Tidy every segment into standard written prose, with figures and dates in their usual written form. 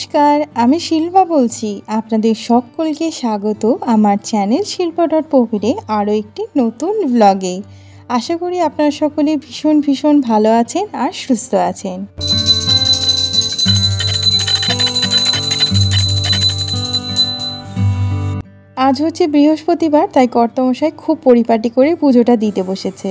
নমস্কার, আমি শিল্পা বলছি। আপনাদের সকলকে স্বাগত আমার চ্যানেল শিল্পা ডট প্রভিডে আরও একটি নতুন ব্লগে। আশা করি আপনারা সকলে ভীষণ ভালো আছেন আর সুস্থ আছেন। আজ হচ্ছে বৃহস্পতিবার, তাই কর্তামশাই খুব পরিপাটি করে পুজোটা দিতে বসেছে।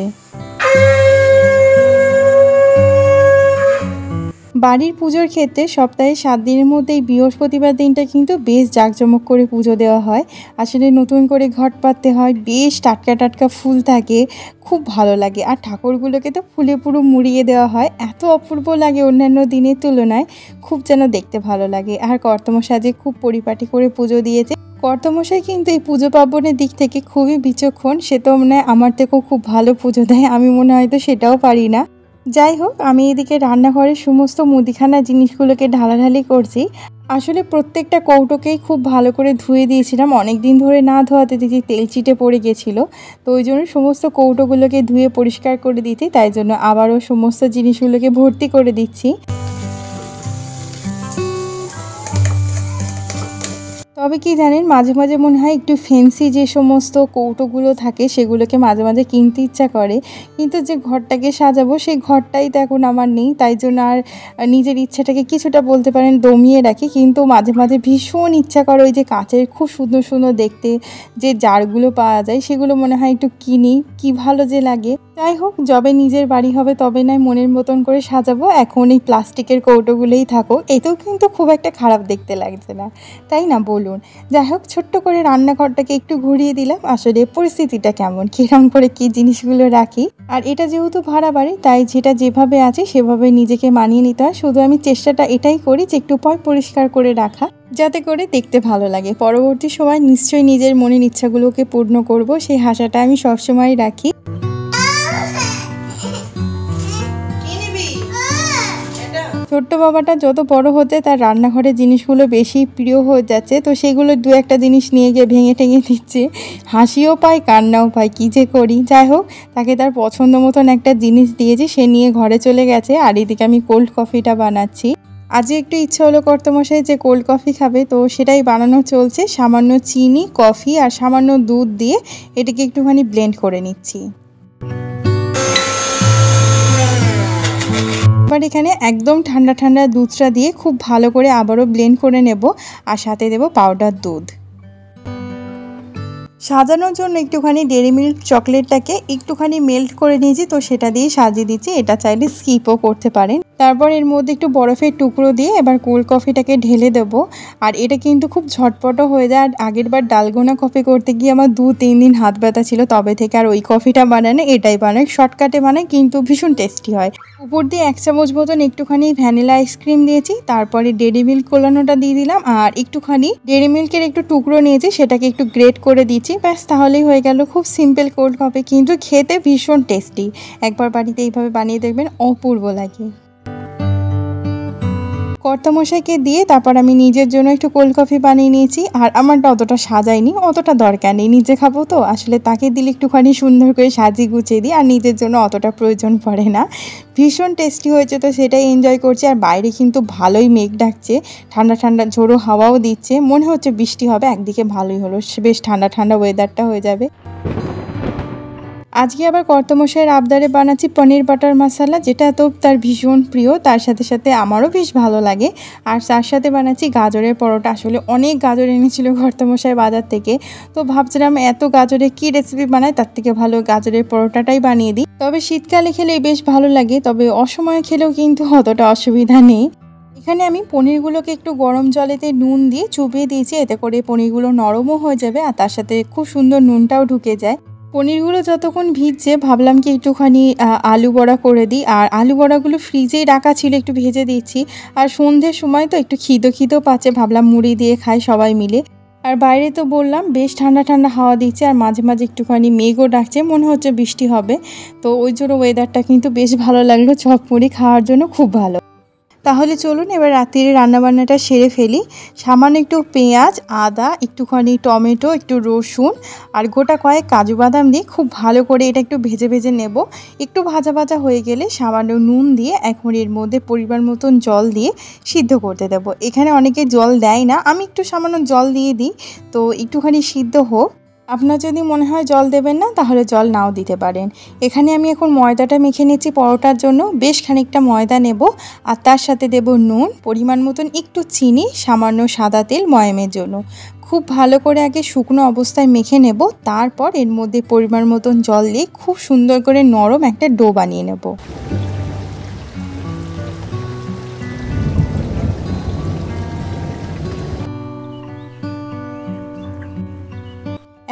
বাড়ির পুজোর ক্ষেত্রে সপ্তাহে 7 দিনের মধ্যে এই বৃহস্পতিবার দিনটা কিন্তু বেশ জাঁকজমক করে পুজো দেওয়া হয়। আসলে নতুন করে ঘট পাততে হয়, বেশ টাটকা ফুল থাকে, খুব ভালো লাগে। আর ঠাকুরগুলোকে তো ফুলে পুরো মুড়িয়ে দেওয়া হয়, এত অপূর্ব লাগে অন্যান্য দিনের তুলনায়, খুব যেন দেখতে ভালো লাগে। আর কর্তামশাই যে খুব পরিপাটি করে পুজো দিয়েছে। কর্তামশাই কিন্তু এই পুজো পার্বণের দিক থেকে খুবই বিচক্ষণ, সে তো মনে হয় আমার থেকেও খুব ভালো পুজো দেয়, আমি মনে হয় তো সেটাও পারি না। যাই হোক, আমি এদিকে রান্নাঘরের সমস্ত মুদিখানা জিনিসগুলোকে ঢালাঢালি করছি। আসলে প্রত্যেকটা কৌটোকেই খুব ভালো করে ধুয়ে দিয়েছিলাম, অনেক দিন ধরে না ধোয়াতে দেখি তেল চিটে পড়ে গেছিলো, তো ওই জন্য সমস্ত কৌটোগুলোকে ধুয়ে পরিষ্কার করে দিচ্ছি। তাই জন্য আবারও সমস্ত জিনিসগুলোকে ভর্তি করে দিচ্ছি। তবে কি জানেন, মাঝে মাঝে মনে হয় একটু ফ্যান্সি যে সমস্ত কৌটোগুলো থাকে সেগুলোকে মাঝে মাঝে কিনতে ইচ্ছা করে, কিন্তু যে ঘরটাকে সাজাবো সেই ঘরটাই তো এখন আমার নেই। তাই জন্য আর নিজের ইচ্ছাটাকে কিছুটা বলতে পারেন দমিয়ে রাখি, কিন্তু মাঝে মাঝে ভীষণ ইচ্ছা করে ওই যে কাচের খুব সুন্দর দেখতে যে জারগুলো পাওয়া যায় সেগুলো মনে হয় একটু কিনি, কি ভালো যে লাগে। যাই হোক, যবে নিজের বাড়ি হবে তবে নয় মনের মতন করে সাজাবো, এখন এই প্লাস্টিকের কৌটোগুলোই থাকো, এতেও কিন্তু খুব একটা খারাপ দেখতে লাগছে না, তাই না বলুন। যাই হোক, ছোট্ট করে রান্নাঘরটাকে একটু ঘুরিয়ে দিলাম, আসলে পরিস্থিতিটা কেমন, কিরম করে কি জিনিসগুলো রাখি। আর এটা যেহেতু ভাড়া বাড়ি, তাই যেটা যেভাবে আছে সেভাবে নিজেকে মানিয়ে নিতে হয়। শুধু আমি চেষ্টাটা এটাই করি যে একটু পরিষ্কার করে রাখা, যাতে করে দেখতে ভালো লাগে। পরবর্তী সময় নিশ্চয়ই নিজের মনের ইচ্ছাগুলোকে পূর্ণ করব, সেই আশাটা আমি সবসময় রাখি। ছোট্ট বাবাটা যত বড় হতে তার রান্নাঘরের জিনিসগুলো বেশি প্রিয় হয়ে যাচ্ছে, তো সেগুলো দু একটা জিনিস নিয়ে গিয়ে ভেঙে দিচ্ছে, হাসিও পায় কান্নাও পায়, কী যে করি। যাই হোক, তাকে তার পছন্দ মতন একটা জিনিস দিয়েছি, সে নিয়ে ঘরে চলে গেছে। আর এদিকে আমি কোল্ড কফিটা বানাচ্ছি। আজকে একটু ইচ্ছা হলো কর্তামশাই যে কোল্ড কফি খাবে, তো সেটাই বানানো চলছে। সামান্য চিনি, কফি আর সামান্য দুধ দিয়ে এটাকে একটুখানি ব্লেন্ড করে নিচ্ছি। এবার এখানে একদম ঠান্ডা দুধটা দিয়ে খুব ভালো করে আবারও ব্লেন্ড করে নেব, আর সাথে দেব পাউডার দুধ। সাজানোর জন্য একটুখানি ডেয়ারি মিল্ক চকলেটটাকে একটুখানি মেল্ট করে নিয়েছি, তো সেটা দিয়ে সাজিয়ে দিচ্ছি। এটা চাইলে স্কিপও করতে পারেন। তারপর এর মধ্যে একটু বরফের টুকরো দিয়ে এবার কোল্ড কফিটাকে ঢেলে দেবো। আর এটা কিন্তু খুব ঝটপটও হয়ে যায়। আর আগের বার ডালগোনা কফি করতে গিয়ে আমার 2-3 দিন হাত ব্যথা ছিল, তবে থেকে আর ওই কফিটা বানানো এটাই বানাই, শর্টকাটে বানাই, কিন্তু ভীষণ টেস্টি হয়। উপর দিয়ে 1 চামচ মতন একটুখানি ভ্যানিলা আইসক্রিম দিয়েছি, তারপরে ডেয়ারি মিল্ক কোলানোটা দিয়ে দিলাম, আর একটুখানি ডেয়ারি মিল্কের একটু টুকরো নিয়েছি, সেটাকে একটু গ্রেট করে দিচ্ছি। ব্যাস, তাহলেই হয়ে গেল খুব সিম্পল কোল্ড কফি, কিন্তু খেতে ভীষণ টেস্টি। একবার বাড়িতে এইভাবে বানিয়ে দেখবেন, অপূর্ব লাগে। কর্তামশাইকে দিয়ে তারপর আমি নিজের জন্য একটু কোল্ড কফি বানিয়ে নিয়েছি। আর আমারটা অতটা সাজাইনি, অতটা দরকার নেই, নিজে খাবো তো, আসলে তাকে দিলে একটুখানি সুন্দর করে সাজিয়ে গুছিয়ে দিই, আর নিজের জন্য অতটা প্রয়োজন পড়ে না। ভীষণ টেস্টি হয়েছে, তো সেটাই এনজয় করছি। আর বাইরে কিন্তু ভালোই মেঘ ডাকছে, ঠান্ডা ঝোড়ো হাওয়াও দিচ্ছে, মনে হচ্ছে বৃষ্টি হবে। একদিকে ভালোই হলো, বেশ ঠান্ডা ওয়েদারটা হয়ে যাবে। আজকে আবার কর্তামশাইয়ের আবদারে বানাচ্ছি পনির বাটার মশলা, যেটা তো তার ভীষণ প্রিয়, তার সাথে আমারও বেশ ভালো লাগে। আর তার সাথে বানাচ্ছি গাজরের পরোটা। আসলে অনেক গাজর এনেছিল কর্তামশাই বাজার থেকে, তো ভাবছিলাম এত গাজরে কি রেসিপি বানায়, তার থেকে ভালো গাজরের পরোটাটাই বানিয়ে দিই। তবে শীতকালে খেলে বেশ ভালো লাগে, তবে অসময়ে খেলেও কিন্তু অতটা অসুবিধা নেই। এখানে আমি পনিরগুলোকে একটু গরম জলেতে নুন দিয়ে চুবিয়ে দিয়েছি, এতে করে পনিরগুলো নরমও হয়ে যাবে, আর তার সাথে খুব সুন্দর নুনটাও ঢুকে যায়। পনিরগুলো যতক্ষণ ভিজছে ভাবলাম কি একটুখানি আলু বড়া করে দিই। আর আলু বড়াগুলো ফ্রিজেই রাখা ছিল, একটু ভেজে দিচ্ছি। আর সন্ধ্যের সময় তো একটু খিদেও পাচ্ছে, ভাবলাম মুড়ি দিয়ে খাই সবাই মিলে। আর বাইরে তো বললাম বেশ ঠান্ডা হাওয়া দিচ্ছে, আর মাঝে মাঝে একটুখানি মেঘও ডাকছে, মনে হচ্ছে বৃষ্টি হবে। তো ওই জন্য ওয়েদারটা কিন্তু বেশ ভালো লাগলো, চপ মুড়ি খাওয়ার জন্য খুব ভালো। তাহলে চলুন এবার রাত্রিরে রান্নাবান্নাটা সেরে ফেলি। সামান্য একটু পেঁয়াজ, আদা, একটুখানি টমেটো, একটু রসুন আর গোটা কয়েক কাজু বাদাম দিয়ে খুব ভালো করে এটা একটু ভেজে ভেজে নেব। একটু ভাজা ভাজা হয়ে গেলে সামান্য নুন দিয়ে এখন এর মধ্যে পরিমাণ মতন জল দিয়ে সিদ্ধ করতে দেব। এখানে অনেকে জল দেয় না, আমি একটু সামান্য জল দিয়ে দিই। তো একটুখানি সিদ্ধ হোক। আপনার যদি মনে হয় জল দেবেন না তাহলে জল নাও দিতে পারেন। এখানে আমি এখন ময়দাটা মেখে নিচ্ছি পরোটার জন্য। বেশ খানিকটা ময়দা নেব আর তার সাথে দেব নুন, পরিমাণ মতন একটু চিনি, সামান্য সাদা তেল ময়ামের জন্য। খুব ভালো করে আগে শুকনো অবস্থায় মেখে নেব, তারপর এর মধ্যে পরিমাণ মতন জল দিয়ে খুব সুন্দর করে নরম একটা ডো বানিয়ে নেব।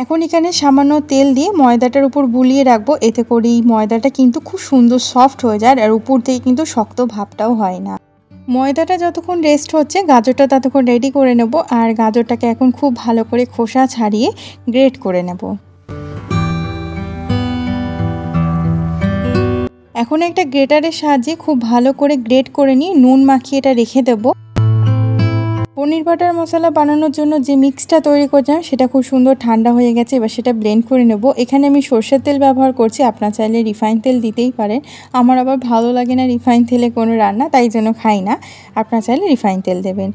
এখন এখানে সামান্য তেল দিয়ে ময়দাটার উপর বুলিয়ে রাখবো, এতে করে এই ময়দাটা কিন্তু খুব সুন্দর সফট হয়ে যায় আর উপর থেকে কিন্তু শক্ত ভাবটাও হয় না। ময়দাটা যতক্ষণ রেস্ট হচ্ছে গাজরটা ততক্ষণ রেডি করে নেব। আর গাজরটাকে এখন খুব ভালো করে খোসা ছাড়িয়ে গ্রেট করে নেব। এখন একটা গ্রেটারের সাহায্যে খুব ভালো করে গ্রেট করে নিয়ে নুন মাখিয়ে এটা রেখে দেবো। পনির বাটার মশলা বানানোর জন্য যে মিক্সটা তৈরি করছিলাম সেটা খুব সুন্দর ঠান্ডা হয়ে গেছে। এবার সেটা ব্লেন্ড করে নেব। এখানে আমি সরষের তেল ব্যবহার করছি, আপনার চাইলে রিফাইন তেল দিতেই পারেন। আমার আবার ভালো লাগে না রিফাইন তেলে কোনো রান্না, তাই জন্য খাই না। আপনার চাইলে রিফাইন তেল দেবেন।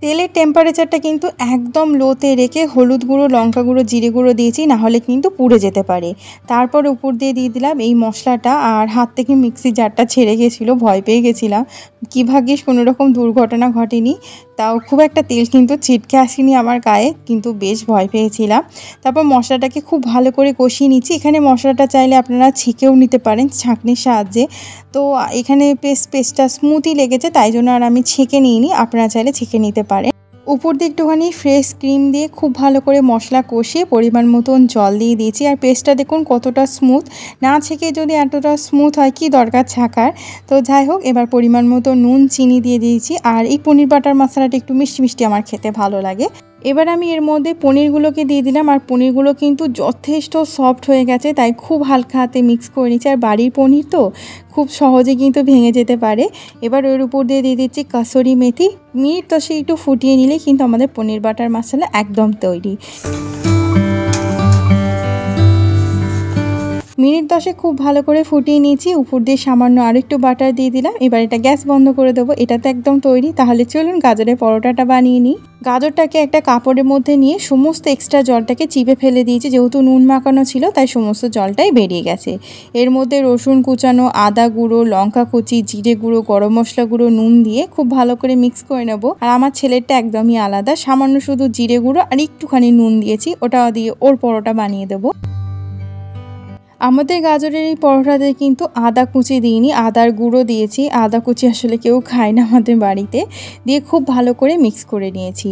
তেলের টেম্পারেচারটা কিন্তু একদম লোতে রেখে হলুদ গুঁড়ো, লঙ্কা গুঁড়ো, জিরে গুঁড়ো দিয়েছি, নাহলে কিন্তু পুড়ে যেতে পারে। তারপর উপর দিয়ে দিলাম এই মশলাটা। আর হাত থেকে মিক্সি জারটা ছেড়ে গেছিলো, ভয় পেয়ে গেছিলাম। কী ভাগ্যিস কোনো রকম দুর্ঘটনা ঘটেনি, তাও খুব একটা তেল কিন্তু ছিটকে আসেনি আমার গায়ে, কিন্তু বেশ ভয় পেয়েছিলাম। তারপর মশলাটাকে খুব ভালো করে কষিয়ে নিচ্ছি। এখানে মশলাটা চাইলে আপনারা ছেঁকেও নিতে পারেন ছাঁকনির সাহায্যে। তো এখানে পেস্টটা স্মুথই লেগেছে, তাই জন্য আর আমি ছেঁকে নিইনি, আপনারা চাইলে ছেঁকে নিতে পারেন। উপর দিয়ে একটুখানি ফ্রেশ ক্রিম দিয়ে খুব ভালো করে মশলা কষিয়ে পরিমাণ মতন জল দিয়ে দিয়েছি। আর পেস্টটা দেখুন কতটা স্মুথ, না ছেঁকে যদি এতটা স্মুথ হয় কি দরকার ছাকার। তো যাই হোক, এবার পরিমাণ মতো নুন, চিনি দিয়ে দিয়েছি। আর এই পনির বাটার মশলাটা একটু মিষ্টি মিষ্টি আমার খেতে ভালো লাগে। এবার আমি এর মধ্যে পনিরগুলোকে দিয়ে দিলাম। আর পনিরগুলো কিন্তু যথেষ্ট সফট হয়ে গেছে, তাই খুব হালকা হাতে মিক্স করে নিচ্ছি। আর বাড়ির পনির তো খুব সহজে কিন্তু ভেঙে যেতে পারে। এবার ওর উপর দিয়ে দিচ্ছি কাসুরি মেথি। মিনিট 10 একটু ফুটিয়ে নিলে কিন্তু আমাদের পনির বাটার মশলা একদম তৈরি। মিনিট 10 খুব ভালো করে ফুটিয়ে নিয়েছি। উপর দিয়ে সামান্য আরও একটু বাটার দিয়ে দিলাম। এবার এটা গ্যাস বন্ধ করে দেবো। এটা তো একদম তৈরি। তাহলে চলুন গাজরের পরোটাটা বানিয়ে নিই। গাজরটাকে একটা কাপড়ের মধ্যে নিয়ে সমস্ত এক্সট্রা জলটাকে চিপে ফেলে দিয়েছি। যেহেতু নুন মাখানো ছিল তাই সমস্ত জলটাই বেরিয়ে গেছে। এর মধ্যে রসুন কুচানো, আদা গুঁড়ো, লঙ্কা কুচি, জিরে গুঁড়ো, গরম মশলা গুঁড়ো, নুন দিয়ে খুব ভালো করে মিক্স করে নেব। আর আমার ছেলেরটা একদমই আলাদা, সামান্য শুধু জিরে গুঁড়ো আর একটুখানি নুন দিয়েছি, ওটা দিয়ে ওর পরোটা বানিয়ে দেবো। আমাদের গাজরের এই পরোটাতে কিন্তু আদা কুচি দিইনি, আদার গুঁড়ো দিয়েছি। আদা কুচি আসলে কেউ খায় না আমাদের বাড়িতে। দিয়ে খুব ভালো করে মিক্স করে নিয়েছি।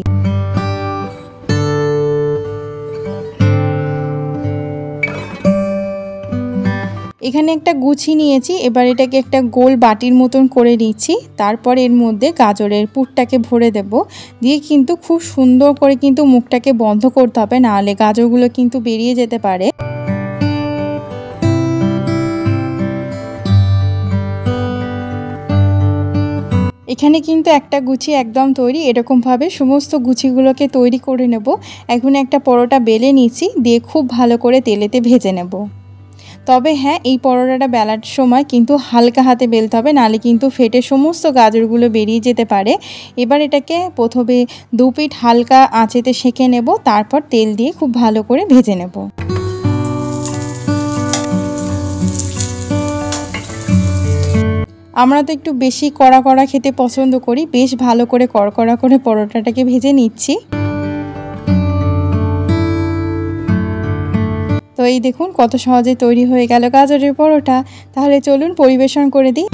এখানে একটা গুছি নিয়েছি। এবার এটাকে একটা গোল বাটির মতন করে নিচ্ছি। তারপর এর মধ্যে গাজরের পুরটাকে ভরে দেব। দিয়ে কিন্তু খুব সুন্দর করে কিন্তু মুখটাকে বন্ধ করতে হবে, নাহলে গাজরগুলো কিন্তু বেরিয়ে যেতে পারে। এখানে কিন্তু একটা গুছি একদম তৈরি। এরকমভাবে সমস্ত গুছিগুলোকে তৈরি করে নেব। এখন একটা পরোটা বেলে নিচ্ছি, দিয়ে খুব ভালো করে তেলেতে ভেজে নেব। তবে হ্যাঁ, এই পরোটাটা বেলার সময় কিন্তু হালকা হাতে বেলতে হবে, নাহলে কিন্তু ফেটে সমস্ত গাজরগুলো বেরিয়ে যেতে পারে। এবার এটাকে প্রথমে 2 পিঠ হালকা আঁচেতে সেঁকে নেব, তারপর তেল দিয়ে খুব ভালো করে ভেজে নেব। আমরা তো একটু বেশি কড়া কড়া খেতে পছন্দ করি। বেশ ভালো করে কড়কড়া করে পরোটাটাকে ভেজে নিচ্ছি। তো এই দেখুন কত সহজে তৈরি হয়ে গেল গাজরের পরোটা। তাহলে চলুন পরিবেশন করে দিই।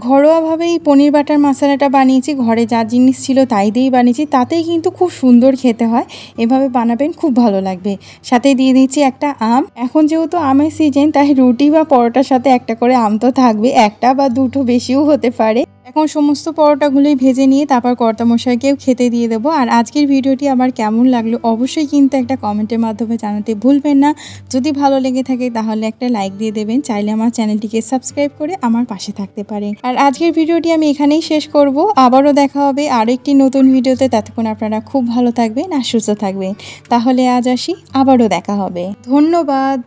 ঘরোয়াভাবে এই পনির বাটার মশলাটা বানিয়েছি। ঘরে যা জিনিস ছিল তাই দিয়েই বানিয়েছি, তাতেই কিন্তু খুব সুন্দর খেতে হয়। এভাবে বানাবেন, খুব ভালো লাগবে। সাথে দিয়ে দিচ্ছি একটা আম। এখন যেহেতু আমের সিজন, তাই রুটি বা পরোটার সাথে একটা করে আম তো থাকবে, একটা বা দুটো বেশিও হতে পারে। এখন সমস্ত পরোটাগুলোই ভেজে নিয়ে তারপর কর্তামশাইকেও খেতে দিয়ে দেবো। আর আজকের ভিডিওটি আমার কেমন লাগলো অবশ্যই কিন্তু একটা কমেন্টের মাধ্যমে জানাতে ভুলবেন না। যদি ভালো লেগে থাকে তাহলে একটা লাইক দিয়ে দেবেন। চাইলে আমার চ্যানেলটিকে সাবস্ক্রাইব করে আমার পাশে থাকতে পারেন। আর আজকের ভিডিওটি আমি এখানেই শেষ করব। আবারও দেখা হবে আরও একটি নতুন ভিডিওতে। ততক্ষণ আপনারা খুব ভালো থাকবেন আর সুস্থ থাকবেন। তাহলে আজ আসি, আবারও দেখা হবে। ধন্যবাদ।